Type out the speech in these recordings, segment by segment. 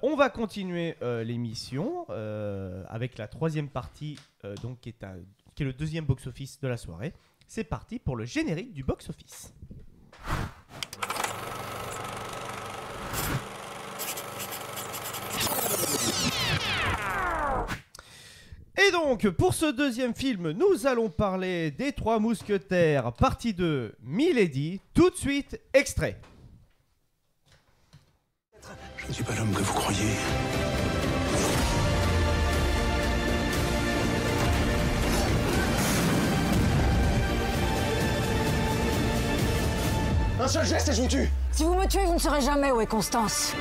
On va continuer l'émission avec la troisième partie, donc qui est le deuxième box-office de la soirée. C'est parti pour le générique du box-office. Et donc, pour ce deuxième film, nous allons parler des Trois Mousquetaires, partie 2, Milady. Tout de suite, extrait. Je ne suis pas l'homme que vous croyez. Un seul geste et je vous tue. Si vous me tuez, vous ne saurez jamais où est Constance.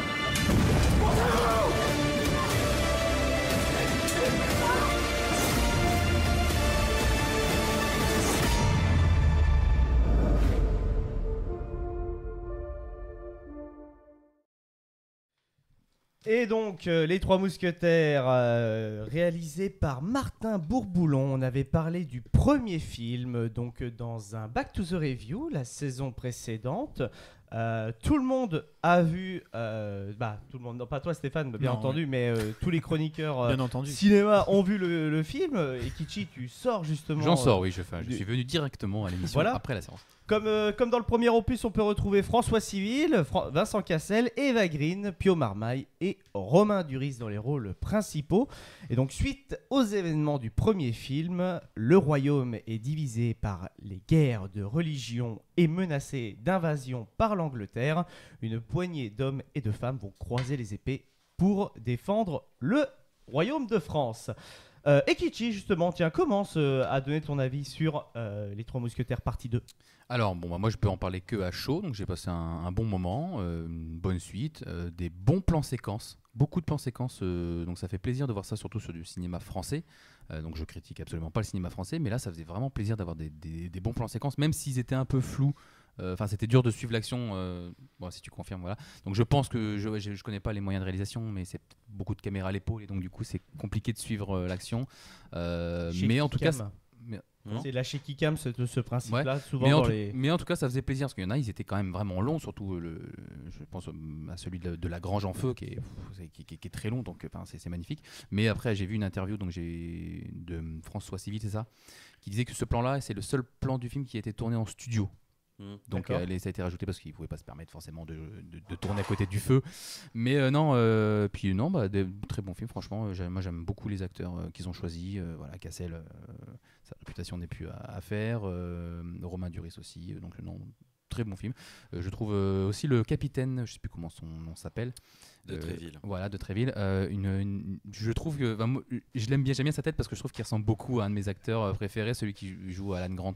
Et donc, Les Trois Mousquetaires, réalisé par Martin Bourboulon. On avait parlé du premier film, donc dans un Back to the Review, la saison précédente. Tout le monde a vu, tout le monde, non pas toi Stéphane, bien Non, entendu, mais tous les chroniqueurs Bien entendu. cinéma ont vu le film. Et Kichi, tu sors justement. J'en sors, oui, je suis venu directement à l'émission Voilà. après la séance. Comme dans le premier opus, on peut retrouver François Civil, Vincent Cassel, Eva Green, Pio Marmaille et Romain Duris dans les rôles principaux. Et donc, suite aux événements du premier film, le royaume est divisé par les guerres de religion et menacé d'invasion par l'Angleterre. Une poignée d'hommes et de femmes vont croiser les épées pour défendre le royaume de France. Et Kichi, justement, tiens, commence à donner ton avis sur Les Trois Mousquetaires partie 2. Alors, moi je peux en parler que à chaud, donc j'ai passé un bon moment, une bonne suite, des bons plans séquences, beaucoup de plans séquences, donc ça fait plaisir de voir ça, surtout sur du cinéma français. Donc je critique absolument pas le cinéma français, mais là ça faisait vraiment plaisir d'avoir des bons plans séquences, même s'ils étaient un peu flous. Enfin, c'était dur de suivre l'action. Bon, si tu confirmes, voilà. Donc je pense que je connais pas les moyens de réalisation, mais c'est beaucoup de caméras à l'épaule et donc du coup c'est compliqué de suivre l'action. Mais en tout cas, c'est lâcher Kikam ce principe-là, ouais. souvent mais en tout cas, ça faisait plaisir parce qu'il y en a, ils étaient quand même vraiment longs, surtout je pense à celui de la Grange en feu qui est très long, donc c'est magnifique. Mais après, j'ai vu une interview de François Civil, c'est ça, qui disait que ce plan-là, c'est le seul plan du film qui a été tourné en studio. Donc ça a été rajouté parce qu'ils ne pouvaient pas se permettre forcément de tourner à côté du feu. Mais des très bons films, franchement. Moi j'aime beaucoup les acteurs qu'ils ont choisis. Voilà, Cassel, sa réputation n'est plus à faire. Romain Duris aussi. Donc non, très bon film. Je trouve aussi le capitaine, je ne sais plus comment son nom s'appelle. De Tréville. Voilà, de Tréville. Je trouve que je l'aime bien, j'aime bien sa tête parce que je trouve qu'il ressemble beaucoup à un de mes acteurs préférés, celui qui joue Alan Grant.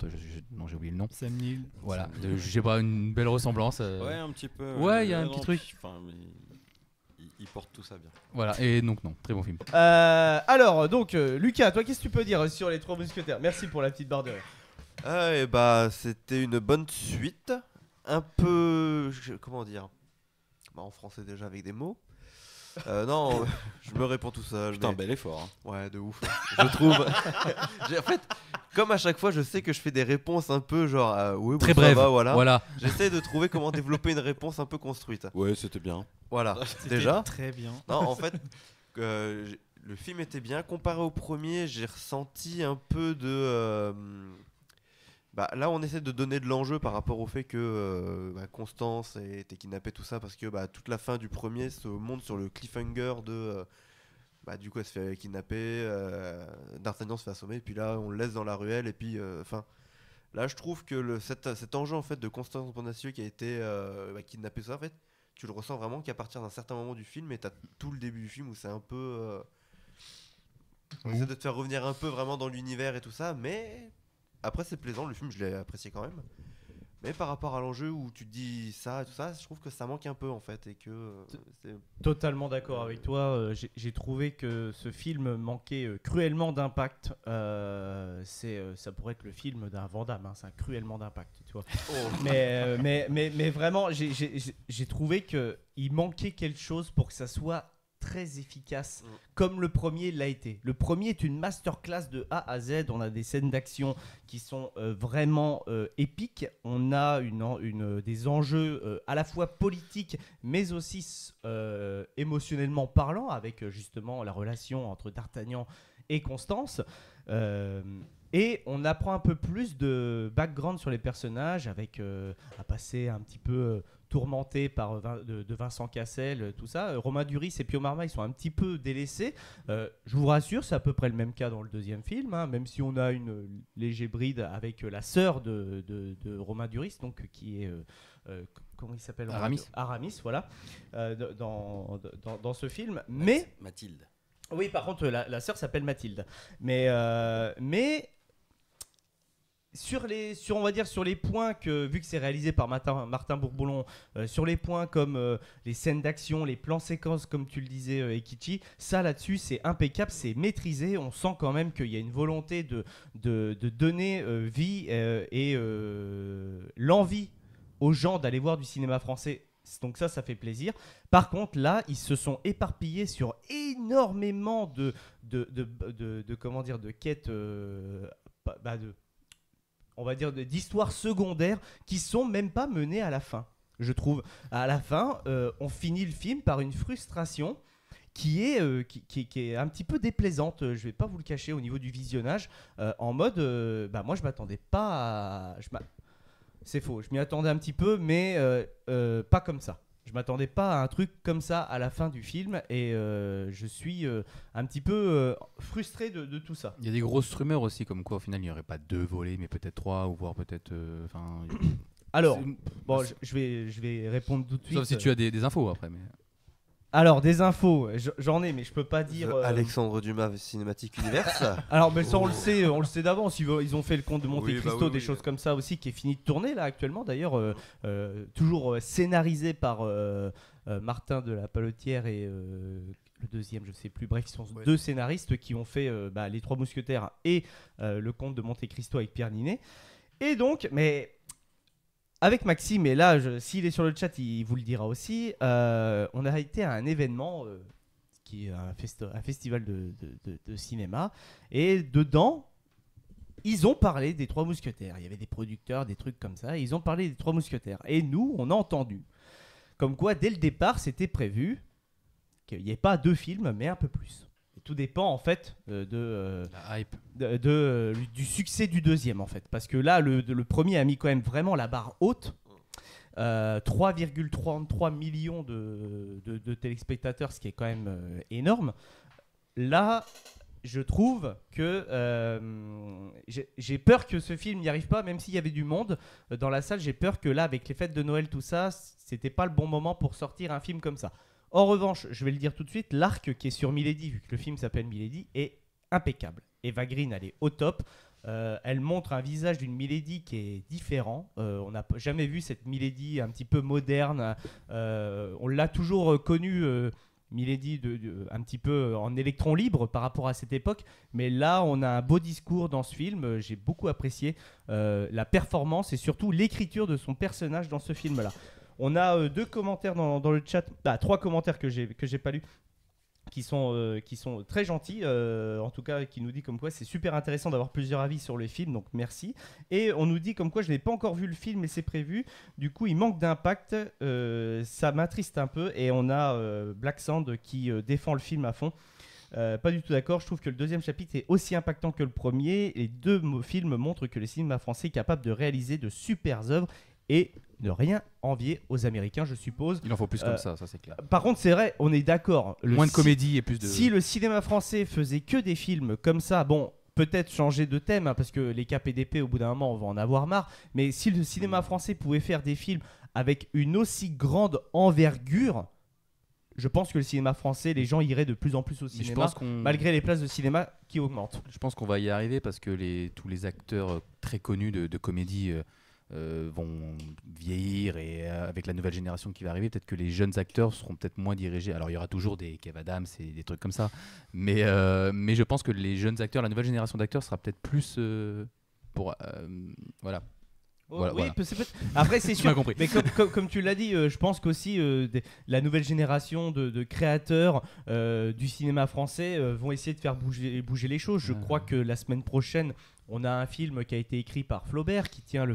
Non, j'ai oublié le nom. Sam Neill. Voilà, j'ai pas une belle ressemblance. Ouais, un petit peu. Ouais, il y a un petit truc. Il porte tout ça bien. Voilà, et donc non, très bon film. Alors, donc, Lucas, toi, qu'est-ce que tu peux dire sur Les Trois Mousquetaires? Merci pour la petite barre de rire. C'était une bonne suite. Un peu. Comment dire, en français déjà avec des mots. Non, je me réponds tout seul. Putain, bel effort. Hein. Ouais, de ouf. Je trouve. En fait, comme à chaque fois, je sais que je fais des réponses un peu genre. Oui, très bon, brève. Voilà. J'essaie de trouver comment développer une réponse un peu construite. Ouais, c'était bien. Voilà, C'était déjà. très bien. Non, en fait, le film était bien. Comparé au premier, j'ai ressenti un peu de. Là, on essaie de donner de l'enjeu par rapport au fait que Constance ait été kidnappée, tout ça, parce que toute la fin du premier se monte sur le cliffhanger de. Du coup, elle se fait kidnapper, D'Artagnan se fait assommer, et puis là, on le laisse dans la ruelle, et puis. Là, je trouve que cet enjeu en fait, de Constance Bonacieux qui a été kidnappée, ça, en fait, tu le ressens vraiment qu'à partir d'un certain moment du film, et t'as tout le début du film où c'est un peu. On essaie de te faire revenir un peu vraiment dans l'univers et tout ça, mais. Après, c'est plaisant, le film, je l'ai apprécié quand même. Mais par rapport à l'enjeu où tu te dis ça et tout ça, je trouve que ça manque un peu en fait. Et que c'est... Totalement d'accord avec toi. J'ai trouvé que ce film manquait cruellement d'impact. Ça pourrait être le film d'un Van Damme, hein, c'est un cruellement d'impact, tu vois. Mais vraiment, j'ai trouvé qu'il manquait quelque chose pour que ça soit très efficace, comme le premier l'a été. Le premier est une masterclass de A à Z. On a des scènes d'action qui sont vraiment épiques. On a des enjeux à la fois politiques, mais aussi émotionnellement parlant, avec justement la relation entre D'Artagnan et Constance. Et on apprend un peu plus de background sur les personnages, avec un passé un petit peu tourmenté de Vincent Cassel, tout ça. Romain Duris et Pio Marmaille sont un petit peu délaissés. Je vous rassure, c'est à peu près le même cas dans le deuxième film, hein, même si on a une léger bride avec la sœur de Romain Duris, donc qui est... comment il s'appelle ? Aramis, voilà, dans ce film. Mais Mathilde. oui, par contre, la sœur s'appelle Mathilde. Mais sur les points que, vu que c'est réalisé par Martin Bourboulon, sur les points comme les scènes d'action, les plans séquences, comme tu le disais, Ekichi, ça là-dessus, c'est impeccable, c'est maîtrisé. On sent quand même qu'il y a une volonté de donner vie et l'envie aux gens d'aller voir du cinéma français. Donc ça fait plaisir. Par contre, là, ils se sont éparpillés sur énormément de quêtes, on va dire d'histoires secondaires qui sont même pas menées à la fin. Je trouve, à la fin, on finit le film par une frustration qui est un petit peu déplaisante. Je vais pas vous le cacher au niveau du visionnage, en mode, moi je m'attendais pas à... C'est faux, je m'y attendais un petit peu, mais pas comme ça. Je m'attendais pas à un truc comme ça à la fin du film, et je suis un petit peu frustré de tout ça. Il y a des grosses rumeurs aussi, comme quoi au final il n'y aurait pas 2 volets, mais peut-être 3, ou voire peut-être... Alors, bon, je vais répondre tout de suite. Sauf si tu as des infos après. Mais... Alors, des infos, j'en ai, mais je peux pas dire... Alexandre Dumas Cinématique Universe. Alors, mais ça, on le sait d'avance. Ils ont fait le Conte de Monte Cristo, des choses comme ça aussi, qui est fini de tourner là actuellement. D'ailleurs, toujours scénarisé par Martin de la Palotière et le deuxième, je sais plus. Bref, ils sont 2 scénaristes qui ont fait Les Trois Mousquetaires et le Conte de Monte Cristo avec Pierre Ninet. Et donc, mais... Avec Maxime, et là, s'il est sur le chat, il vous le dira aussi, on a été à un événement qui est un festival de cinéma, et dedans, ils ont parlé des Trois Mousquetaires. Il y avait des producteurs, des trucs comme ça, et ils ont parlé des Trois Mousquetaires. Et nous, on a entendu, comme quoi, dès le départ, c'était prévu qu'il n'y ait pas 2 films, mais un peu plus. Tout dépend en fait la hype. Du succès du deuxième en fait, parce que là le premier a mis quand même vraiment la barre haute, 3,33 millions de téléspectateurs, ce qui est quand même énorme. Là je trouve que j'ai peur que ce film n'y arrive pas, même s'il y avait du monde dans la salle. J'ai peur que là, avec les fêtes de Noël, tout ça, c'était pas le bon moment pour sortir un film comme ça. En revanche, je vais le dire tout de suite, l'arc qui est sur Milady, vu que le film s'appelle Milady, est impeccable. Eva Green, elle est au top. Elle montre un visage d'une Milady qui est différent. On n'a jamais vu cette Milady un petit peu moderne. On l'a toujours connue, Milady, un petit peu en électron libre par rapport à cette époque. Mais là, on a un beau discours dans ce film. J'ai beaucoup apprécié la performance et surtout l'écriture de son personnage dans ce film-là. On a 2 commentaires dans le chat, 3 commentaires que j'ai pas lus, qui sont très gentils, en tout cas qui nous dit comme quoi c'est super intéressant d'avoir plusieurs avis sur le film, donc merci. Et on nous dit comme quoi je n'ai pas encore vu le film et c'est prévu, du coup il manque d'impact, ça m'attriste un peu. Et on a Black Sand qui défend le film à fond. Pas du tout d'accord, je trouve que le deuxième chapitre est aussi impactant que le premier. Les 2 films montrent que le cinéma français est capable de réaliser de super œuvres et ne rien envier aux Américains, je suppose. Il en faut plus comme ça c'est clair. Par contre, c'est vrai, on est d'accord. Moins de comédie et plus de... Si le cinéma français faisait que des films comme ça, bon, peut-être changer de thème, hein, parce que les KPDP, au bout d'un moment, on va en avoir marre. Mais si le cinéma français pouvait faire des films avec une aussi grande envergure, je pense que le cinéma français, les gens iraient de plus en plus au cinéma, malgré les places de cinéma qui augmentent. Je pense qu'on va y arriver parce que tous les acteurs très connus de comédie... vont vieillir, et avec la nouvelle génération qui va arriver, peut-être que les jeunes acteurs seront peut-être moins dirigés. Alors il y aura toujours des Kev Adams et des trucs comme ça, mais je pense que les jeunes acteurs, la nouvelle génération d'acteurs sera peut-être plus voilà. Voilà, oui, voilà. Après, c'est Tu sûr. m'as compris. Mais comme tu l'as dit, je pense qu'aussi la nouvelle génération de créateurs du cinéma français vont essayer de faire bouger les choses. Je crois que la semaine prochaine, on a un film qui a été écrit par Flaubert qui tient Ouais,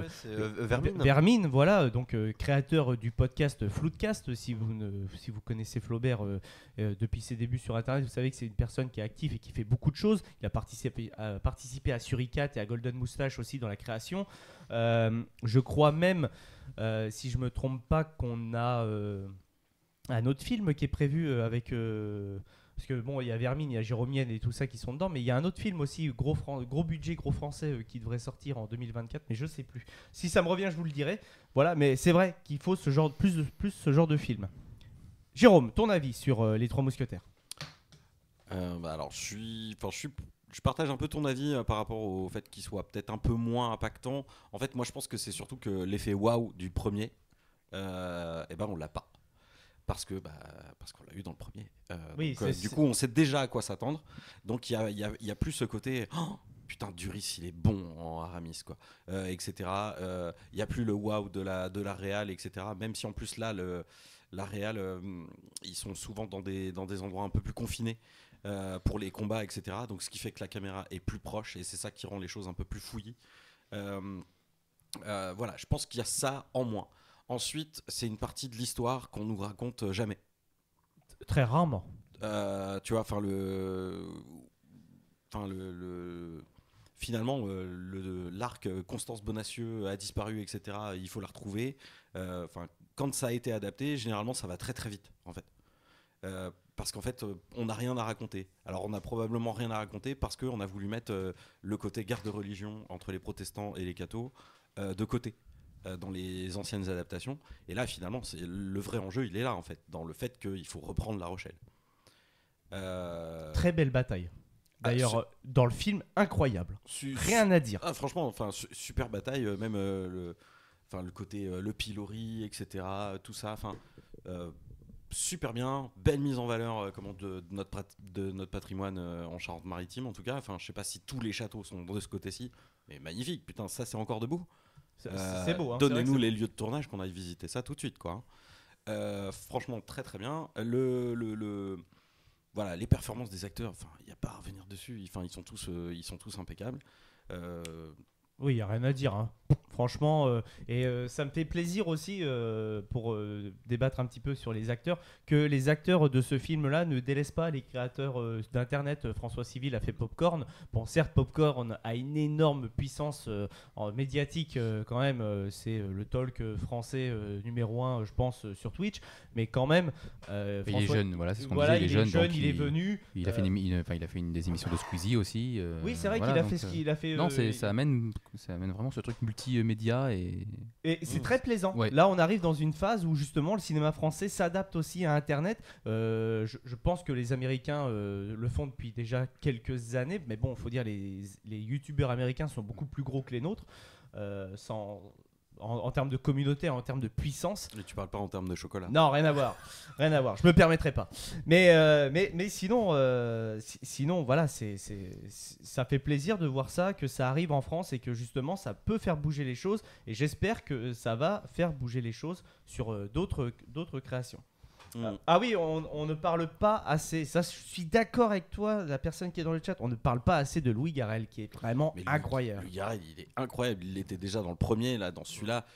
c'est Vermine. Vermine, voilà, donc créateur du podcast Floodcast. Si vous connaissez Flaubert depuis ses débuts sur Internet, vous savez que c'est une personne qui est active et qui fait beaucoup de choses. Il a participé à Suricat et à Golden Moustache aussi dans la création. Je crois même, si je me trompe pas, qu'on a un autre film qui est prévu avec... parce que bon, il y a Vermine, il y a Jérômienne et tout ça qui sont dedans, mais il y a un autre film aussi, gros budget, gros français, qui devrait sortir en 2024, mais je sais plus. Si ça me revient, je vous le dirai. Voilà, mais c'est vrai qu'il faut plus ce genre de film. Jérôme, ton avis sur Les Trois Mousquetaires? Alors, je partage un peu ton avis par rapport au fait qu'il soit peut-être un peu moins impactant. En fait, moi, je pense que c'est surtout que l'effet waouh du premier, on l'a pas. Parce qu'on l'a eu dans le premier. Oui, du coup, on sait déjà à quoi s'attendre. Donc, il y a plus ce côté oh, putain, Duris, il est bon en Aramis, quoi, etc. Il n'y a plus le waouh de la réal, etc. Même si en plus là, la réal, ils sont souvent dans des endroits un peu plus confinés pour les combats, etc. Donc, ce qui fait que la caméra est plus proche et c'est ça qui rend les choses un peu plus fouillis. Voilà, je pense qu'il y a ça en moins. Ensuite, c'est une partie de l'histoire qu'on nous raconte jamais. Très rarement. Tu vois, finalement, l'arc Constance Bonacieux a disparu, etc. Il faut la retrouver. Quand ça a été adapté, généralement, ça va très très vite, en fait. Parce qu'en fait, on n'a rien à raconter. Alors, on n'a probablement rien à raconter parce qu'on a voulu mettre le côté guerre de religion entre les protestants et les cathos de côté. Dans les anciennes adaptations, et là finalement le vrai enjeu il est là en fait, dans le fait qu'il faut reprendre La Rochelle. Très belle bataille d'ailleurs dans le film, incroyable, rien à dire. Franchement, super bataille, même le côté le pilori, etc., tout ça, super bien, belle mise en valeur de notre patrimoine en Charente-Maritime en tout cas. Je sais pas si tous les châteaux sont de ce côté-ci, mais magnifique, putain, ça c'est encore debout. C'est beau, hein. Donnez-nous les lieux de tournage qu'on aille visiter ça tout de suite, quoi. Franchement, très très bien. Voilà, les performances des acteurs, il n'y a pas à revenir dessus. Ils sont tous impeccables. Oui, il n'y a rien à dire, hein. Franchement, ça me fait plaisir aussi, pour débattre un petit peu sur les acteurs, que les acteurs de ce film-là ne délaissent pas les créateurs d'Internet. François Civil a fait Popcorn. Bon, certes, Popcorn a une énorme puissance médiatique quand même. C'est le talk français numéro 1, je pense, sur Twitch. Mais quand même, il est jeune, voilà, c'est ce qu'on voilà, disait. Il est jeune, donc il est venu. Il a fait des émissions de Squeezie aussi. Oui, c'est vrai voilà, qu'il a fait ce qu'il a fait. Non, ça amène vraiment ce truc multimédia et c'est très plaisant. Ouais. Là, on arrive dans une phase où justement le cinéma français s'adapte aussi à Internet. Je pense que les Américains le font depuis déjà quelques années, mais bon, il faut dire les youtubeurs américains sont beaucoup plus gros que les nôtres, en termes de communauté, en termes de puissance. Et tu parles pas en termes de chocolat? Non, rien à voir, rien à voir. Je me permettrai pas. Mais sinon, voilà, ça fait plaisir de voir ça, que ça arrive en France et que justement ça peut faire bouger les choses. Et j'espère que ça va faire bouger les choses sur d'autres créations. Ah oui, on ne parle pas assez. Ça, je suis d'accord avec toi, la personne qui est dans le chat. On ne parle pas assez de Louis Garrel, qui est vraiment incroyable. Louis Garrel, il est incroyable. Il était déjà dans le premier, là, dans celui-là.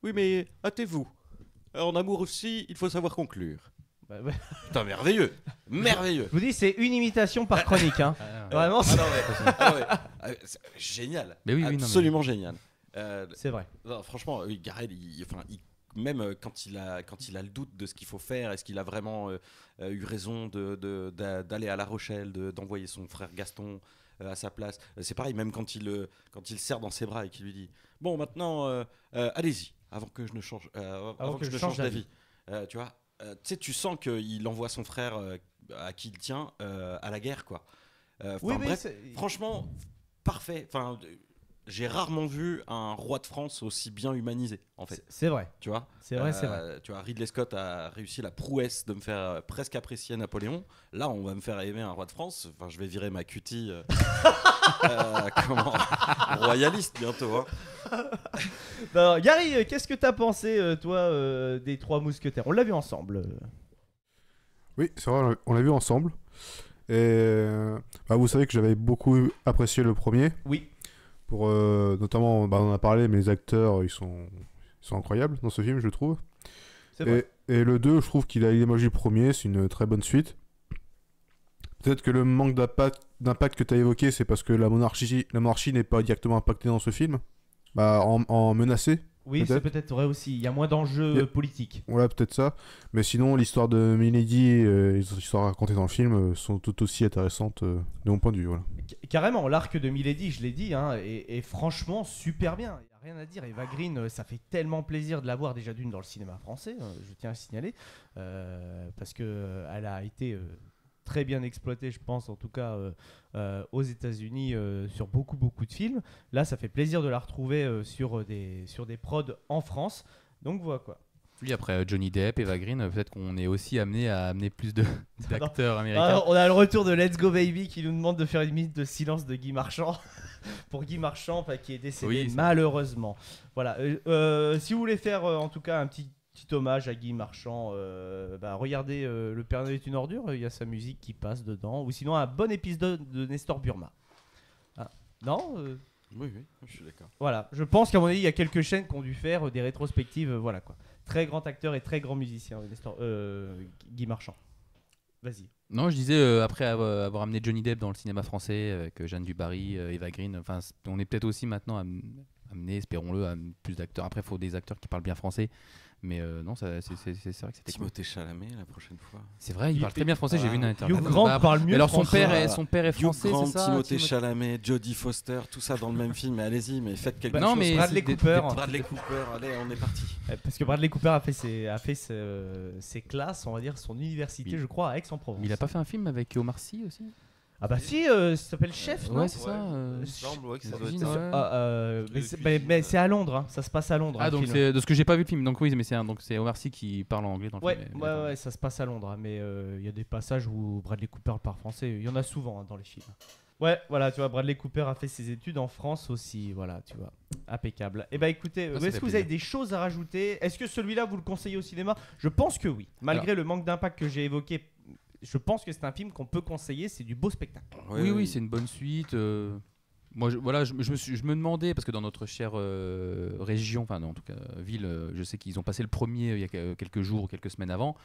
Oui, mais hâtez-vous. En amour aussi, il faut savoir conclure. Ouais. Putain, merveilleux, merveilleux. Je vous dis, c'est une imitation par chronique, hein. Vraiment. C'est génial. Mais oui, absolument génial. C'est vrai. Non, franchement, Louis Garrel, même quand il a le doute de ce qu'il faut faire, est-ce qu'il a vraiment eu raison d'aller à La Rochelle, d'envoyer son frère Gaston à sa place. C'est pareil, même quand il le serre dans ses bras et qu'il lui dit bon, maintenant allez-y, avant que je ne change d'avis. Tu vois, tu sens qu'il envoie son frère à qui il tient à la guerre, quoi. Oui, Bref, franchement parfait. j'ai rarement vu un roi de France aussi bien humanisé, en fait. C'est vrai. Tu vois, C'est vrai. Tu vois, Ridley Scott a réussi la prouesse de me faire presque apprécier Napoléon. Là, on va me faire aimer un roi de France. Enfin, je vais virer ma cutie royaliste bientôt. Hein. Non, Gary, qu'est-ce que t'as pensé, toi, des Trois Mousquetaires? On l'a vu ensemble. Oui, c'est vrai, on l'a vu ensemble. Et vous savez que j'avais beaucoup apprécié le premier. Oui. Pour, notamment, on en a parlé, mais les acteurs, ils sont incroyables dans ce film, je trouve. C'est vrai. Et le 2, je trouve qu'il a l'image du premier, c'est une très bonne suite. Peut-être que le manque d'impact que tu as évoqué, c'est parce que la monarchie n'est pas directement impactée dans ce film. En menacée. Oui, c'est peut-être vrai aussi. Il y a moins d'enjeux politiques. Voilà, peut-être ça. Mais sinon, l'histoire de Milady et les histoires racontées dans le film sont tout aussi intéressantes de mon point de vue. Voilà. Carrément, l'arc de Milady, je l'ai dit, hein, est franchement super bien. Il n'y a rien à dire. Eva Green, ça fait tellement plaisir de la voir déjà d'une dans le cinéma français, je tiens à signaler, parce qu'elle a été très bien exploitée, je pense, en tout cas aux États-Unis, sur beaucoup de films. Là, ça fait plaisir de la retrouver sur des prods en France. Donc voilà quoi. Lui, après Johnny Depp, Eva Green, peut-être qu'on est aussi amené à amener plus d'acteurs américains. Alors, on a le retour de Let's Go Baby qui nous demande de faire une minute de silence de Guy Marchand. Pour Guy Marchand, qui est décédé malheureusement. Voilà. Si vous voulez faire en tout cas un petit hommage à Guy Marchand, regardez Le Père Noël est une ordure, il y a sa musique qui passe dedans. Ou sinon un bon épisode de Nestor Burma. Ah. Non Oui, je suis d'accord. Voilà, je pense qu'à mon avis, il y a quelques chaînes qui ont dû faire des rétrospectives, voilà quoi. Très grand acteur et très grand musicien, Guy Marchand. Vas-y. Non, je disais, après avoir amené Johnny Depp dans le cinéma français, avec Jeanne Dubarry, Eva Green, on est peut-être aussi maintenant amené, espérons-le, à plus d'acteurs. Après, il faut des acteurs qui parlent bien français. Mais non, c'est vrai que c'était Timothée Chalamet la prochaine fois. C'est vrai, il parle très bien français, j'ai vu une interview. Hugh Grant parle mieux alors français. son père est français, Hugh Grant, c'est ça Timothée Chalamet, Jodie Foster, tout ça dans le même film. Mais allez-y, mais faites quelque chose. Non, mais Bradley Cooper. Bradley Cooper, allez, on est parti. Parce que Bradley Cooper a fait ses classes, on va dire, son université, je crois, à Aix-en-Provence. Il a pas fait un film avec Omar Sy aussi? Ah bah si, ça s'appelle Chef, non? Ouais, c'est ça. Il me semble que ça doit cuisine, être ouais. Mais c'est à Londres, hein. Ça se passe à Londres. Ah, le donc film. c'est de ce que j'ai pas vu le film. Donc oui, mais c'est Omar Sy qui parle anglais dans le film. Ouais, ça se passe à Londres, hein, mais il y a des passages où Bradley Cooper parle français. Il y en a souvent dans les films. Ouais, voilà, tu vois, Bradley Cooper a fait ses études en France aussi, voilà, tu vois, impeccable. Et bah écoutez, est-ce que vous avez des choses à rajouter? Est-ce que celui-là vous le conseillez au cinéma? Je pense que oui, malgré le manque d'impact que j'ai évoqué. Je pense que c'est un film qu'on peut conseiller, c'est du beau spectacle. Oui, c'est une bonne suite. Moi, je me demandais, parce que dans notre chère région, enfin en tout cas ville, je sais qu'ils ont passé le premier il y a quelques jours ou quelques semaines avant.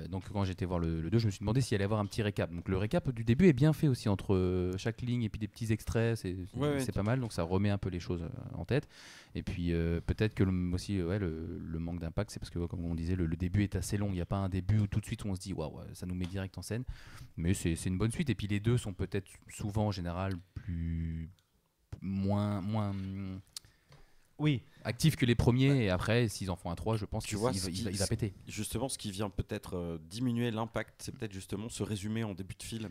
Donc quand j'étais voir le 2, je me suis demandé s'il allait y avoir un petit récap. Donc le récap du début est bien fait aussi, entre chaque ligne et puis des petits extraits, c'est pas mal, donc ça remet un peu les choses en tête. Et puis peut-être que le manque d'impact, c'est parce que comme on disait, le début est assez long. Il n'y a pas un début où tout de suite on se dit waouh, ça nous met direct en scène. Mais c'est une bonne suite. Et puis les deux sont peut-être souvent en général moins actifs que les premiers. Et après, s'ils en font un 3, je pense qu'il va péter. Justement, ce qui vient peut-être diminuer l'impact, c'est peut-être justement ce résumé en début de film.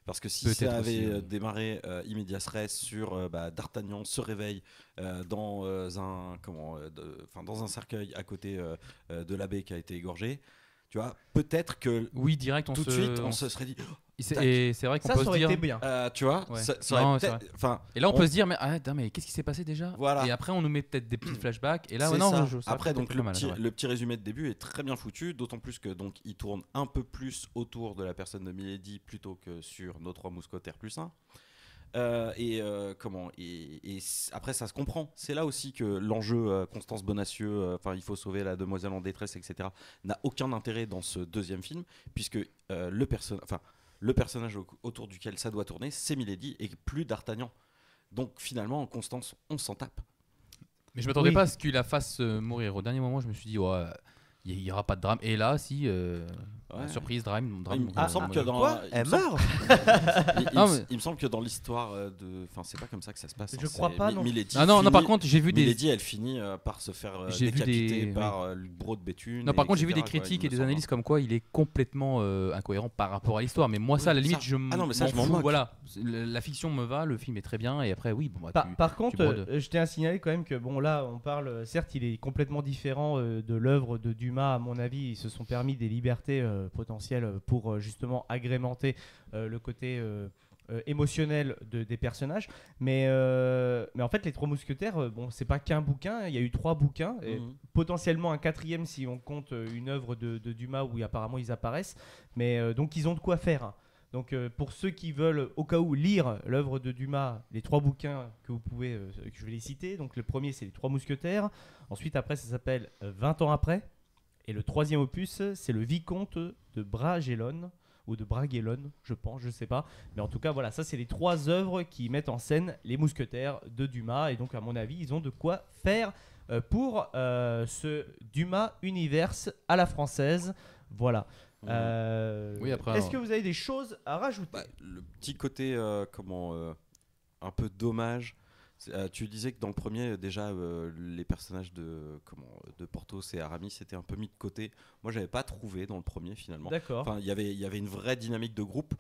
Parce que si ça avait démarré immédiat res sur D'Artagnan se réveille dans un cercueil à côté de l'abbé qui a été égorgé, tu vois, peut-être que direct tout de suite on se serait dit et c'est vrai qu'on peut se dire bien. tu vois, ouais. Et là on peut se dire mais qu'est-ce qui s'est passé déjà, voilà. Et après on nous met peut-être des petits flashbacks et là après donc le petit résumé de début est très bien foutu, d'autant plus que donc il tourne un peu plus autour de la personne de Milady plutôt que sur nos trois mousquetaires plus 1. Et après ça se comprend, c'est là aussi que l'enjeu Constance Bonacieux, il faut sauver la demoiselle en détresse, etc., n'a aucun intérêt dans ce deuxième film, puisque le personnage autour duquel ça doit tourner, c'est Milady et plus D'Artagnan. Donc finalement Constance, on s'en tape. Mais je m'attendais pas à ce qu'il la fasse mourir. Au dernier moment je me suis dit il y aura pas de drame. Et là, si Ouais. surprise, drame. Il me semble que dans Quoi il me Elle semble- meurt Non, mais- il me semble que dans l'histoire enfin c'est pas comme ça que ça se passe. Je hein, crois c'est pas, non. Milady Ah non, finit- par contre, j'ai vu des. Milady, elle finit par se faire J'ai vu décapiter des- par Luc Braud de Béthune. Non, par contre, j'ai vu des etc., quoi, critiques il et me des semble. analyses comme quoi il est complètement incohérent par rapport à l'histoire. Mais moi, ça, à la Oui, limite, ça- je Ah non, mais ça, je m'en fous. moque. Voilà, la fiction me va, le film est très bien. Et après, oui, bon, bah, Par contre, brodes. je tiens à signaler quand même que bon là on parle, certes il est complètement différent de l'œuvre de Dumas à mon avis, ils se sont permis des libertés potentielles pour justement agrémenter le côté émotionnel des personnages, mais en fait les Trois Mousquetaires, bon c'est pas qu'un bouquin, il y a eu 3 bouquins, et Mhm. potentiellement un 4e si on compte une œuvre de Dumas où apparemment ils apparaissent, mais donc ils ont de quoi faire, hein. Donc pour ceux qui veulent au cas où lire l'œuvre de Dumas, les 3 bouquins que vous pouvez, que je vais les citer. Donc le premier c'est les Trois Mousquetaires, ensuite après ça s'appelle 20 ans après, et le 3e opus c'est le Vicomte de Bragelonne ou de Bragelonne, je pense, je sais pas, mais en tout cas voilà, ça c'est les 3 œuvres qui mettent en scène les mousquetaires de Dumas, et donc à mon avis ils ont de quoi faire pour ce Dumas Universe à la française, voilà. Oui, après, Est-ce que vous avez des choses à rajouter? Bah, le petit côté un peu dommage. Tu disais que dans le premier déjà les personnages de Porthos et Aramis étaient un peu mis de côté. Moi j'avais pas trouvé dans le premier finalement. D'accord. Enfin il y avait une vraie dynamique de groupe,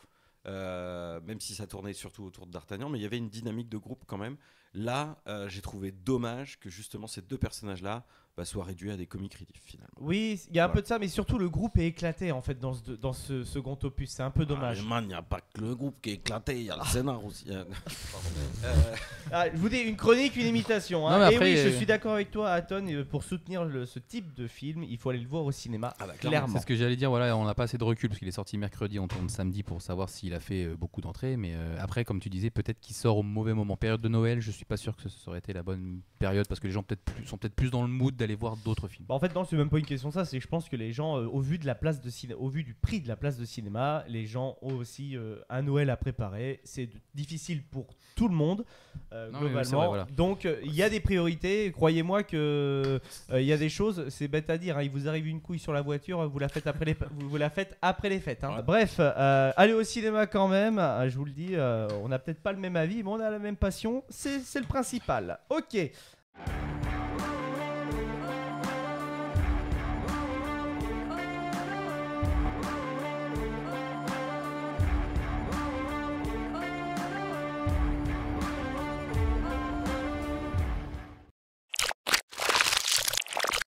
même si ça tournait surtout autour de D'Artagnan, mais il y avait une dynamique de groupe quand même. Là j'ai trouvé dommage que justement ces 2 personnages là soient réduits à des comic relief finalement. Oui, il y a un Ouais. peu de ça, mais surtout le groupe est éclaté en fait dans ce second opus. C'est un peu dommage. Ah, man, il n'y a pas que le groupe qui est éclaté, il y a le scénar aussi. Ah, je vous dis une chronique, une imitation, hein. Non, mais Et après, oui, je suis d'accord avec toi, Aton. Pour soutenir ce type de film, il faut aller le voir au cinéma. Ah bah, clairement. C'est ce que j'allais dire, voilà, on n'a pas assez de recul parce qu'il est sorti mercredi, on tourne samedi pour savoir s'il a fait beaucoup d'entrées, mais après, comme tu disais, peut-être qu'il sort au mauvais moment. Période de Noël, je suis pas sûr que ce aurait été la bonne période parce que les gens sont peut-être plus dans le mood d'aller voir d'autres films. Bah, en fait, non, c'est même pas une question de ça. C'est que je pense que les gens, au vu du prix de la place de cinéma, les gens ont aussi un Noël à préparer. C'est difficile pour tout le monde, Non, mais globalement. c'est vrai, voilà. Donc, il y a des priorités. Croyez-moi que il y a des choses. C'est bête à dire, hein. Il vous arrive une couille sur la voiture, vous la faites après les fêtes. Hein. Ouais. Bref, allez au cinéma quand même. Je vous le dis, on n'a peut-être pas le même avis, mais on a la même passion. C'est le principal. Ok.